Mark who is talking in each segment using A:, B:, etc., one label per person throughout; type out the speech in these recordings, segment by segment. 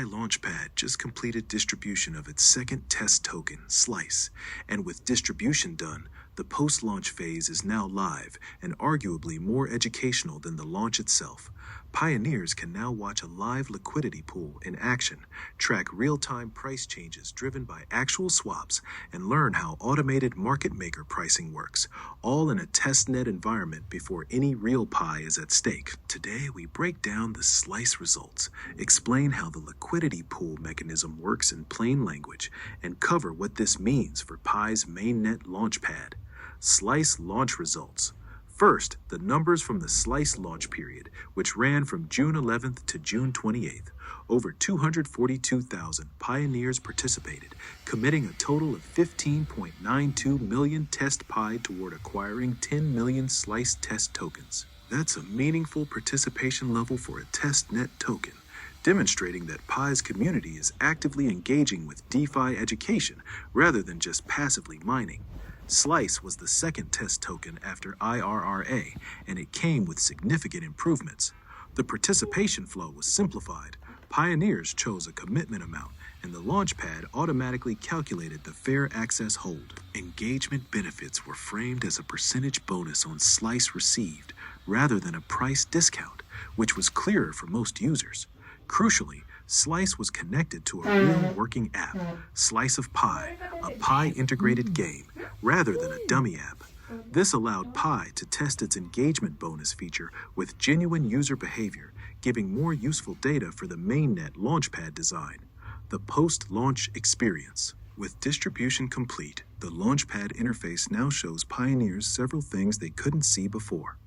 A: Launchpad just completed distribution of its second test token, Slice, and with distribution done, the post-launch phase is now live and arguably more educational than the launch itself. Pioneers can now watch a live liquidity pool in action, track real-time price changes driven by actual swaps, and learn how automated market maker pricing works, all in a testnet environment before any real pie is at stake. Today, we break down the Slice results, explain how the liquidity pool mechanism works in plain language, and cover what this means for Pi's Mainnet Launchpad. Slice launch results. First, the numbers from the Slice launch period, which ran from June 11th to June 28th. Over 242,000 pioneers participated, committing a total of 15.92 million test Pi toward acquiring 10 million Slice test tokens. That's a meaningful participation level for a testnet token, demonstrating that Pi's community is actively engaging with DeFi education rather than just passively mining. Slice was the second test token after IRRA, and it came with significant improvements. The participation flow was simplified. Pioneers chose a commitment amount, and the Launchpad automatically calculated the fair access hold. Engagement benefits were framed as a percentage bonus on Slice received, rather than a price discount, which was clearer for most users. Crucially, Slice was connected to a real working app, Slice of Pi, a Pi-integrated game, rather than a dummy app. This allowed Pi to test its engagement bonus feature with genuine user behavior, giving more useful data for the Mainnet Launchpad design. The post-launch experience. With distribution complete, the Launchpad interface now shows pioneers several things they couldn't see before.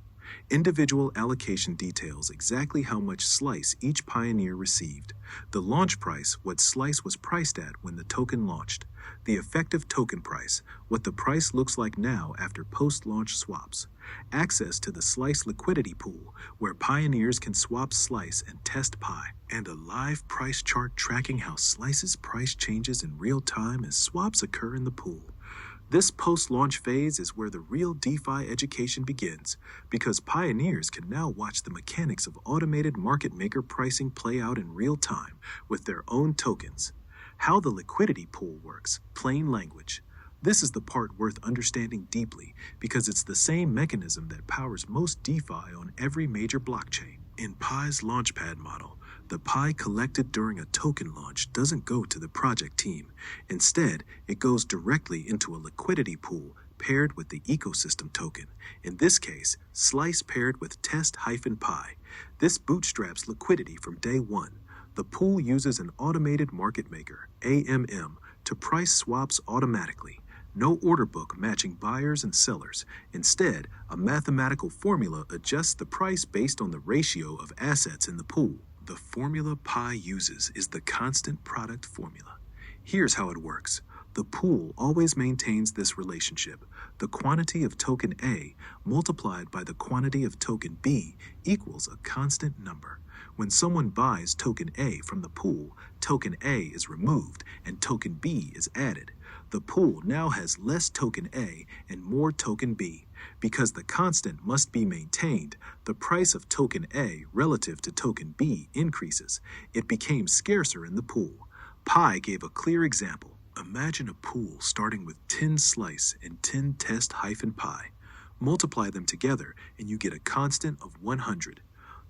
A: Individual allocation details exactly how much Slice each pioneer received. The launch price, what Slice was priced at when the token launched. The effective token price, what the price looks like now after post-launch swaps. Access to the Slice liquidity pool, where pioneers can swap Slice and test Pi. And a live price chart tracking how Slice's price changes in real time as swaps occur in the pool. This post-launch phase is where the real DeFi education begins, because pioneers can now watch the mechanics of automated market maker pricing play out in real time with their own tokens. How the liquidity pool works, plain language. This is the part worth understanding deeply, because it's the same mechanism that powers most DeFi on every major blockchain. In Pi's Launchpad model, the Pi collected during a token launch doesn't go to the project team. Instead, it goes directly into a liquidity pool paired with the ecosystem token. In this case, Slice paired with Test-Pi. This bootstraps liquidity from day one. The pool uses an automated market maker, AMM, to price swaps automatically. No order book matching buyers and sellers. Instead, a mathematical formula adjusts the price based on the ratio of assets in the pool. The formula Pi uses is the constant product formula. Here's how it works. The pool always maintains this relationship. The quantity of token A multiplied by the quantity of token B equals a constant number. When someone buys token A from the pool, token A is removed and token B is added. The pool now has less token A and more token B. Because the constant must be maintained, the price of token A relative to token B increases. It became scarcer in the pool. Pi gave a clear example. Imagine a pool starting with 10 Slice and 10 Test-Pi. Multiply them together and you get a constant of 100.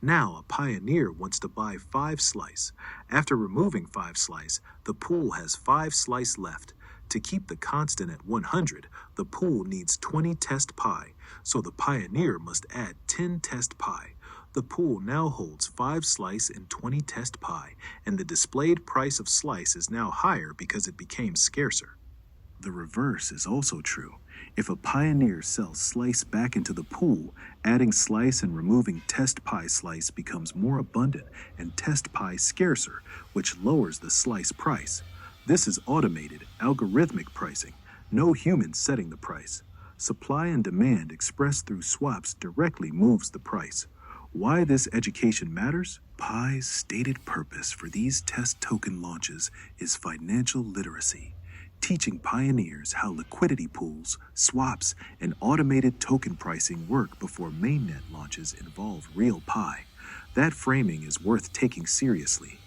A: Now a pioneer wants to buy 5 Slice. After removing 5 Slice, the pool has 5 Slice left. To keep the constant at 100, the pool needs 20 Test-Pi, so the pioneer must add 10 Test-Pi. The pool now holds 5 Slice and 20 Test-Pi, and the displayed price of Slice is now higher because it became scarcer. The reverse is also true. If a pioneer sells Slice back into the pool, adding Slice and removing Test-Pi Slice becomes more abundant and Test-Pi scarcer, which lowers the Slice price. This is automated, algorithmic pricing, no human setting the price. Supply and demand expressed through swaps directly moves the price. Why this education matters? Pi's stated purpose for these test token launches is financial literacy, teaching pioneers how liquidity pools, swaps, and automated token pricing work before mainnet launches involve real Pi. That framing is worth taking seriously.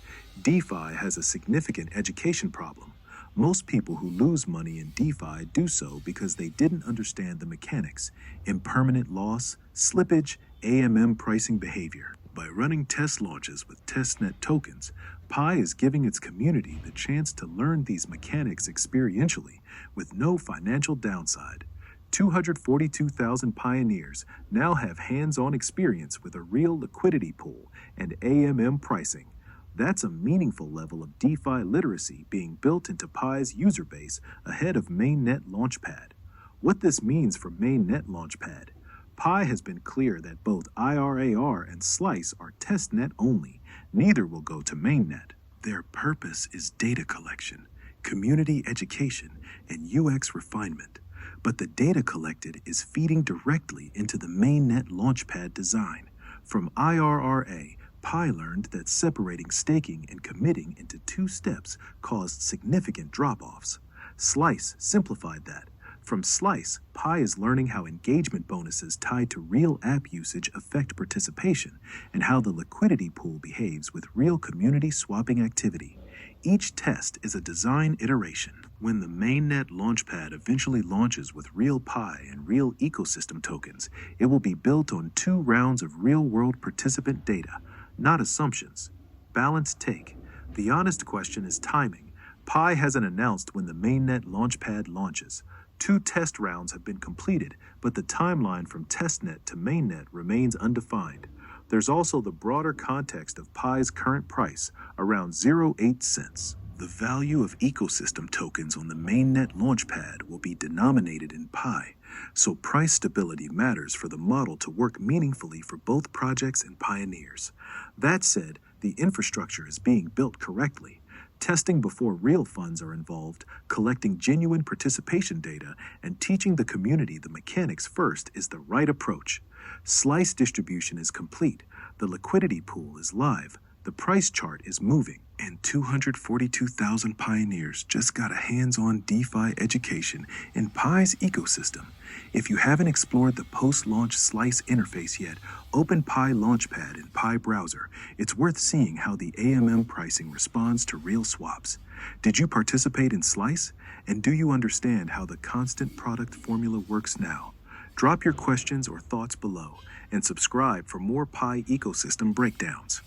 A: DeFi has a significant education problem. Most people who lose money in DeFi do so because they didn't understand the mechanics, impermanent loss, slippage, AMM pricing behavior. By running test launches with Testnet tokens, Pi is giving its community the chance to learn these mechanics experientially with no financial downside. 242,000 pioneers now have hands-on experience with a real liquidity pool and AMM pricing. That's a meaningful level of DeFi literacy being built into Pi's user base ahead of Mainnet Launchpad. What this means for Mainnet Launchpad: Pi has been clear that both IRAR and Slice are testnet only. Neither will go to Mainnet. Their purpose is data collection, community education, and UX refinement. But the data collected is feeding directly into the Mainnet Launchpad design. From IRRA, Pi learned that separating staking and committing into two steps caused significant drop-offs. Slice simplified that. From Slice, Pi is learning how engagement bonuses tied to real app usage affect participation and how the liquidity pool behaves with real community swapping activity. Each test is a design iteration. When the Mainnet Launchpad eventually launches with real Pi and real ecosystem tokens, it will be built on 2 rounds of real-world participant data, not assumptions. Balanced take. The honest question is timing. Pi hasn't announced when the Mainnet Launchpad launches. 2 test rounds have been completed, but the timeline from testnet to mainnet remains undefined. There's also the broader context of Pi's current price, around 0.08 cents. The value of ecosystem tokens on the Mainnet Launchpad will be denominated in Pi, so price stability matters for the model to work meaningfully for both projects and pioneers. That said, the infrastructure is being built correctly. Testing before real funds are involved, collecting genuine participation data, and teaching the community the mechanics first is the right approach. Slice distribution is complete, the liquidity pool is live, the price chart is moving, and 242,000 pioneers just got a hands-on DeFi education in Pi's ecosystem. If you haven't explored the post-launch Slice interface yet, open Pi Launchpad in Pi browser. It's worth seeing how the AMM pricing responds to real swaps. Did you participate in Slice? And do you understand how the constant product formula works now? Drop your questions or thoughts below, and subscribe for more Pi ecosystem breakdowns.